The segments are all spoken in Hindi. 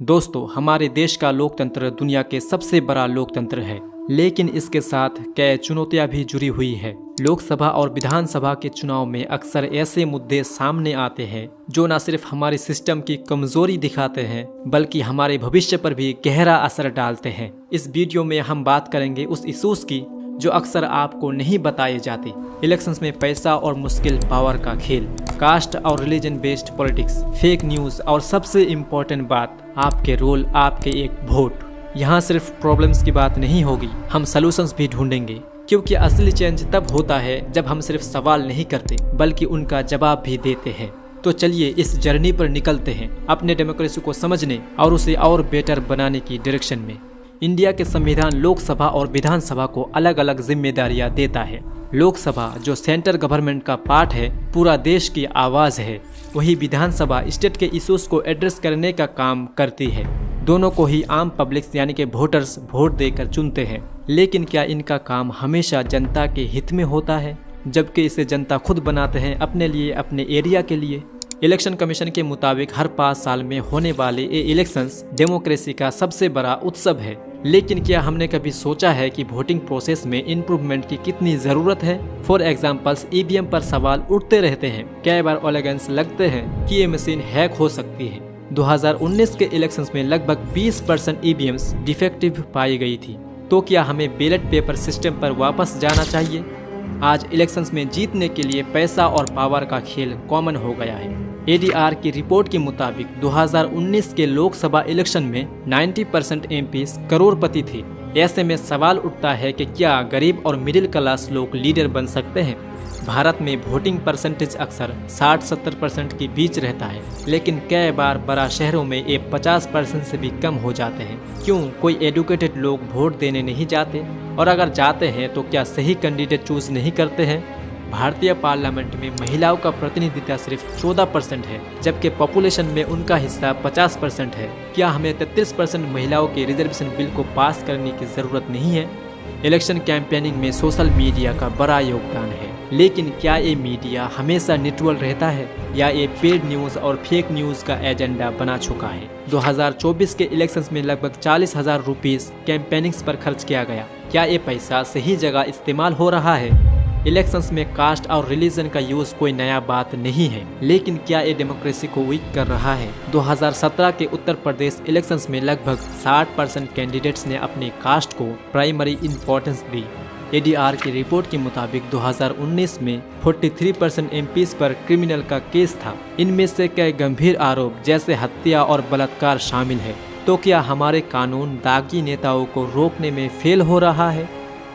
दोस्तों, हमारे देश का लोकतंत्र दुनिया के सबसे बड़ा लोकतंत्र है, लेकिन इसके साथ कई चुनौतियां भी जुड़ी हुई है। लोकसभा और विधानसभा के चुनाव में अक्सर ऐसे मुद्दे सामने आते हैं जो न सिर्फ हमारे सिस्टम की कमजोरी दिखाते हैं बल्कि हमारे भविष्य पर भी गहरा असर डालते हैं। इस वीडियो में हम बात करेंगे उस इश्यूज की जो अक्सर आपको नहीं बताए जाते। इलेक्शंस में पैसा और मुश्किल पावर का खेल, कास्ट और religion based politics, fake news और सबसे इम्पोर्टेंट बात, आपके रोल, आपके एक वोट। यहाँ सिर्फ प्रॉब्लम्स की बात नहीं होगी, हम सलूशंस भी ढूंढेंगे, क्योंकि असली चेंज तब होता है जब हम सिर्फ सवाल नहीं करते बल्कि उनका जवाब भी देते हैं। तो चलिए इस जर्नी पर निकलते हैं, अपने डेमोक्रेसी को समझने और उसे और बेटर बनाने की डायरेक्शन में। इंडिया के संविधान लोकसभा और विधानसभा को अलग अलग जिम्मेदारियां देता है। लोकसभा जो सेंट्रल गवर्नमेंट का पार्ट है, पूरा देश की आवाज़ है, वही विधानसभा स्टेट के इश्यूज को एड्रेस करने का काम करती है। दोनों को ही आम पब्लिक्स यानी कि वोटर्स वोट देकर चुनते हैं, लेकिन क्या इनका काम हमेशा जनता के हित में होता है, जबकि इसे जनता खुद बनाते हैं अपने लिए, अपने एरिया के लिए। इलेक्शन कमीशन के मुताबिक हर 5 साल में होने वाले ये इलेक्शंस डेमोक्रेसी का सबसे बड़ा उत्सव है। लेकिन क्या हमने कभी सोचा है कि वोटिंग प्रोसेस में इम्प्रूवमेंट की कितनी ज़रूरत है? फॉर एग्जाम्पल्स, ईवीएम पर सवाल उठते रहते हैं, कई बार एलिगेंस लगते हैं कि ये मशीन हैक हो सकती है। 2019 के इलेक्शंस में लगभग 20% ईवीएम्स डिफेक्टिव पाई गई थी। तो क्या हमें बैलेट पेपर सिस्टम पर वापस जाना चाहिए? आज इलेक्शंस में जीतने के लिए पैसा और पावर का खेल कॉमन हो गया है। एडीआर की रिपोर्ट के मुताबिक 2019 के लोकसभा इलेक्शन में 90% एमपीज करोड़पति थे। ऐसे में सवाल उठता है कि क्या गरीब और मिडिल क्लास लोग लीडर बन सकते हैं? भारत में वोटिंग परसेंटेज अक्सर 60-70% के बीच रहता है, लेकिन कई बार बड़ा शहरों में ये 50% से भी कम हो जाते हैं। क्यों कोई एडुकेटेड लोग वोट देने नहीं जाते? और अगर जाते हैं तो क्या सही कैंडिडेट चूज नहीं करते हैं? भारतीय पार्लियामेंट में महिलाओं का प्रतिनिधित्व सिर्फ 14% है, जबकि पॉपुलेशन में उनका हिस्सा 50% है। क्या हमें 33% महिलाओं के रिजर्वेशन बिल को पास करने की जरूरत नहीं है? इलेक्शन कैंपेनिंग में सोशल मीडिया का बड़ा योगदान है, लेकिन क्या ये मीडिया हमेशा न्यूट्रल रहता है या ये पेड न्यूज़ और फेक न्यूज़ का एजेंडा बना चुका है? 2024 के इलेक्शंस में लगभग 40,000 रुपीस कैंपेनिंग्स पर खर्च किया गया। क्या ये पैसा सही जगह इस्तेमाल हो रहा है? इलेक्शंस में कास्ट और रिलीजन का यूज कोई नया बात नहीं है, लेकिन क्या ये डेमोक्रेसी को वीक कर रहा है? 2017 के उत्तर प्रदेश इलेक्शंस में लगभग 60% कैंडिडेट्स ने अपने कास्ट को प्राइमरी इंपॉर्टेंस दी। एडीआर की रिपोर्ट के मुताबिक 2019 में 43% एमपीज पर क्रिमिनल का केस था। इनमें से कई गंभीर आरोप जैसे हत्या और बलात्कार शामिल है। तो क्या हमारे कानून दागी नेताओं को रोकने में फेल हो रहा है?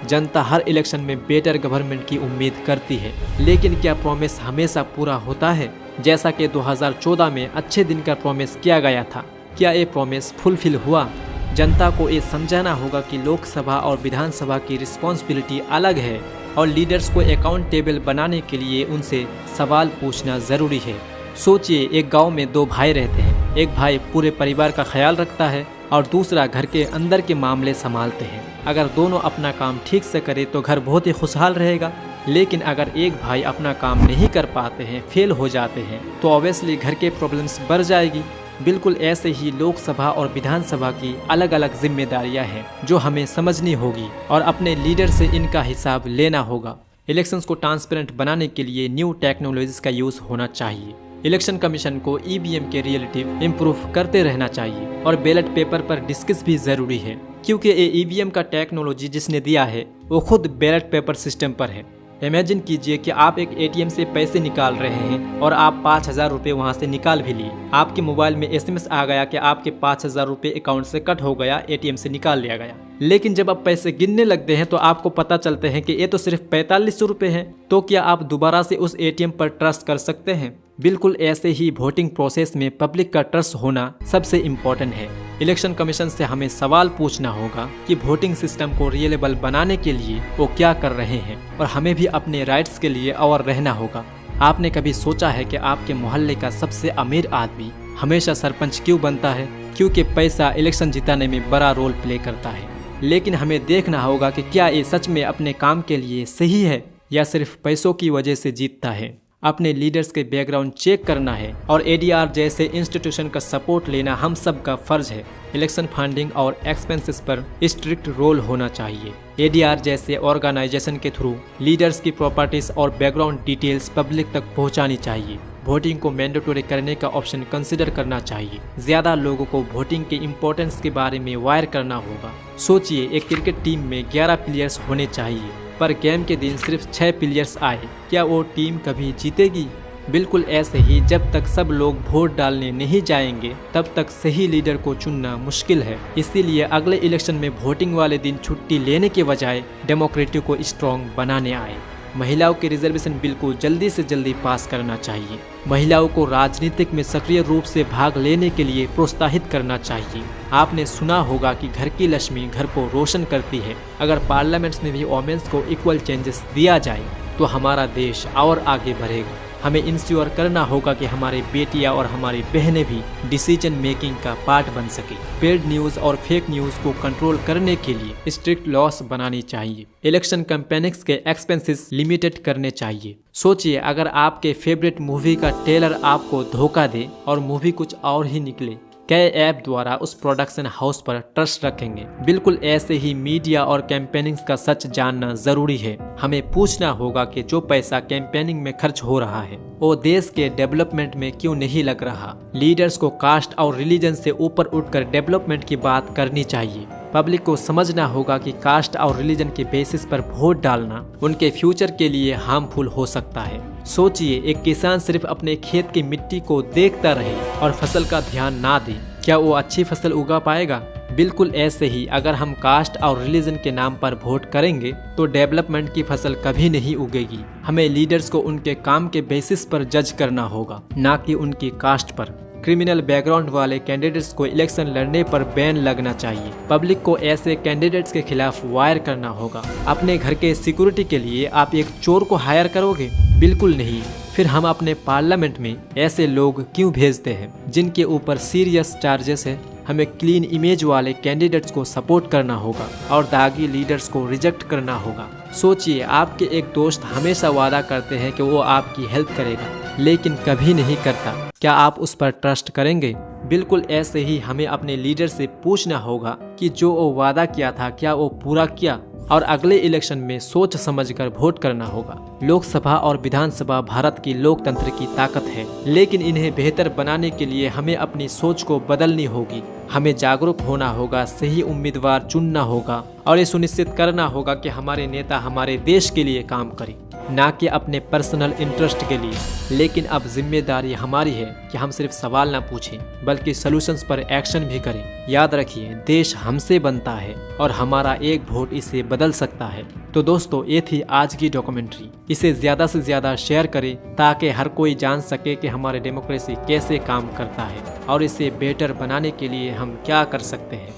जनता हर इलेक्शन में बेटर गवर्नमेंट की उम्मीद करती है, लेकिन क्या प्रॉमिस हमेशा पूरा होता है? जैसा कि 2014 में अच्छे दिन का प्रॉमिस किया गया था, क्या ये प्रॉमिस फुलफिल हुआ? जनता को ये समझाना होगा कि लोकसभा और विधानसभा की रिस्पॉन्सिबिलिटी अलग है और लीडर्स को अकाउंटेबल बनाने के लिए उनसे सवाल पूछना ज़रूरी है। सोचिए, एक गाँव में 2 भाई रहते हैं। एक भाई पूरे परिवार का ख्याल रखता है और दूसरा घर के अंदर के मामले संभालते हैं। अगर दोनों अपना काम ठीक से करें तो घर बहुत ही खुशहाल रहेगा, लेकिन अगर एक भाई अपना काम नहीं कर पाते हैं, फेल हो जाते हैं, तो ऑब्वियसली घर के प्रॉब्लम्स बढ़ जाएगी। बिल्कुल ऐसे ही लोकसभा और विधानसभा की अलग अलग जिम्मेदारियां हैं जो हमें समझनी होगी और अपने लीडर से इनका हिसाब लेना होगा। इलेक्शंस को ट्रांसपेरेंट बनाने के लिए न्यू टेक्नोलॉजीज का यूज होना चाहिए। इलेक्शन कमीशन को ईवीएम के रिलेटिव इम्प्रूव करते रहना चाहिए और बैलेट पेपर पर डिस्कस भी जरूरी है, क्योंकि ये ईवीएम का टेक्नोलॉजी जिसने दिया है वो खुद बैलेट पेपर सिस्टम पर है। इमेजिन कीजिए कि आप एक एटीएम से पैसे निकाल रहे हैं और आप 5,000 रुपये वहाँ से निकाल भी लिए। आपके मोबाइल में एसएमएस आ गया कि आपके 5,000 रुपये अकाउंट से कट हो गया, एटीएम से निकाल लिया गया। लेकिन जब आप पैसे गिनने लगते हैं तो आपको पता चलते हैं कि ये तो सिर्फ 4500 रुपये हैं। तो क्या आप दोबारा से उस एटीएम पर ट्रस्ट कर सकते हैं? बिल्कुल ऐसे ही वोटिंग प्रोसेस में पब्लिक का ट्रस्ट होना सबसे इम्पोर्टेंट है। इलेक्शन कमीशन से हमें सवाल पूछना होगा कि वोटिंग सिस्टम को रियलेबल बनाने के लिए वो क्या कर रहे हैं, और हमें भी अपने राइट्स के लिए अवेयर रहना होगा। आपने कभी सोचा है कि आपके मोहल्ले का सबसे अमीर आदमी हमेशा सरपंच क्यों बनता है? क्योंकि पैसा इलेक्शन जिताने में बड़ा रोल प्ले करता है। लेकिन हमें देखना होगा कि क्या ये सच में अपने काम के लिए सही है या सिर्फ पैसों की वजह से जीतता है। अपने लीडर्स के बैकग्राउंड चेक करना है और ADR जैसे इंस्टीट्यूशन का सपोर्ट लेना हम सब का फर्ज है। इलेक्शन फंडिंग और एक्सपेंसेस पर स्ट्रिक्ट रोल होना चाहिए। ADR जैसे ऑर्गेनाइजेशन के थ्रू लीडर्स की प्रॉपर्टीज और बैकग्राउंड डिटेल्स पब्लिक तक पहुंचानी चाहिए। वोटिंग को मैंडेटरी करने का ऑप्शन कंसिडर करना चाहिए। ज्यादा लोगों को वोटिंग के इम्पोर्टेंस के बारे में अवेयर करना होगा। सोचिए, एक क्रिकेट टीम में 11 प्लेयर्स होने चाहिए, पर गेम के दिन सिर्फ 6 प्लेयर्स आए, क्या वो टीम कभी जीतेगी? बिल्कुल ऐसे ही जब तक सब लोग वोट डालने नहीं जाएंगे तब तक सही लीडर को चुनना मुश्किल है। इसीलिए अगले इलेक्शन में वोटिंग वाले दिन छुट्टी लेने के बजाय डेमोक्रेसी को स्ट्रॉन्ग बनाने आए। महिलाओं के रिजर्वेशन बिल को जल्दी से जल्दी पास करना चाहिए। महिलाओं को राजनीतिक में सक्रिय रूप से भाग लेने के लिए प्रोत्साहित करना चाहिए। आपने सुना होगा कि घर की लक्ष्मी घर को रोशन करती है। अगर पार्लियामेंट्स में भी वोमेन्स को इक्वल चांसेस दिया जाए तो हमारा देश और आगे बढ़ेगा। हमें इंश्योर करना होगा कि हमारी बेटियां और हमारी बहनें भी डिसीजन मेकिंग का पार्ट बन सके। पेड न्यूज और फेक न्यूज को कंट्रोल करने के लिए स्ट्रिक्ट लॉस बनानी चाहिए। इलेक्शन कैंपेनिंग्स के एक्सपेंसेस लिमिटेड करने चाहिए। सोचिए, अगर आपके फेवरेट मूवी का ट्रेलर आपको धोखा दे और मूवी कुछ और ही निकले, कई ऐप द्वारा उस प्रोडक्शन हाउस पर ट्रस्ट रखेंगे। बिल्कुल ऐसे ही मीडिया और कैंपेनिंग्स का सच जानना जरूरी है। हमें पूछना होगा कि जो पैसा कैंपेनिंग में खर्च हो रहा है वो देश के डेवलपमेंट में क्यों नहीं लग रहा। लीडर्स को कास्ट और रिलीजन से ऊपर उठकर डेवलपमेंट की बात करनी चाहिए। पब्लिक को समझना होगा कि कास्ट और रिलीजन के बेसिस पर वोट डालना उनके फ्यूचर के लिए हार्मफुल हो सकता है। सोचिए, एक किसान सिर्फ अपने खेत की मिट्टी को देखता रहे और फसल का ध्यान ना दे, क्या वो अच्छी फसल उगा पाएगा? बिल्कुल ऐसे ही अगर हम कास्ट और रिलीजन के नाम पर वोट करेंगे तो डेवलपमेंट की फसल कभी नहीं उगेगी। हमें लीडर्स को उनके काम के बेसिस पर जज करना होगा, ना कि उनकी कास्ट पर। क्रिमिनल बैकग्राउंड वाले कैंडिडेट्स को इलेक्शन लड़ने पर बैन लगना चाहिए। पब्लिक को ऐसे कैंडिडेट्स के खिलाफ वायर करना होगा। अपने घर के सिक्योरिटी के लिए आप एक चोर को हायर करोगे? बिल्कुल नहीं। फिर हम अपने पार्लियामेंट में ऐसे लोग क्यों भेजते हैं जिनके ऊपर सीरियस चार्जेस है? हमें क्लीन इमेज वाले कैंडिडेट्स को सपोर्ट करना होगा और दागी लीडर्स को रिजेक्ट करना होगा। सोचिए, आपके एक दोस्त हमेशा वादा करते हैं कि वो आपकी हेल्प करेगा, लेकिन कभी नहीं करता। क्या आप उस पर ट्रस्ट करेंगे? बिल्कुल ऐसे ही हमें अपने लीडर से पूछना होगा कि जो वो वादा किया था क्या वो पूरा किया, और अगले इलेक्शन में सोच समझकर वोट करना होगा। लोकसभा और विधानसभा भारत की लोकतंत्र की ताकत है, लेकिन इन्हें बेहतर बनाने के लिए हमें अपनी सोच को बदलनी होगी। हमें जागरूक होना होगा, सही उम्मीदवार चुनना होगा और ये सुनिश्चित करना होगा कि हमारे नेता हमारे देश के लिए काम करें, ना कि अपने पर्सनल इंटरेस्ट के लिए। लेकिन अब जिम्मेदारी हमारी है कि हम सिर्फ सवाल ना पूछें बल्कि सॉल्यूशंस पर एक्शन भी करें। याद रखिए, देश हमसे बनता है और हमारा एक वोट इसे बदल सकता है। तो दोस्तों, ये थी आज की डॉक्यूमेंट्री। इसे ज्यादा से ज्यादा शेयर करें ताकि हर कोई जान सके कि हमारे डेमोक्रेसी कैसे काम करता है और इसे बेटर बनाने के लिए हम क्या कर सकते हैं।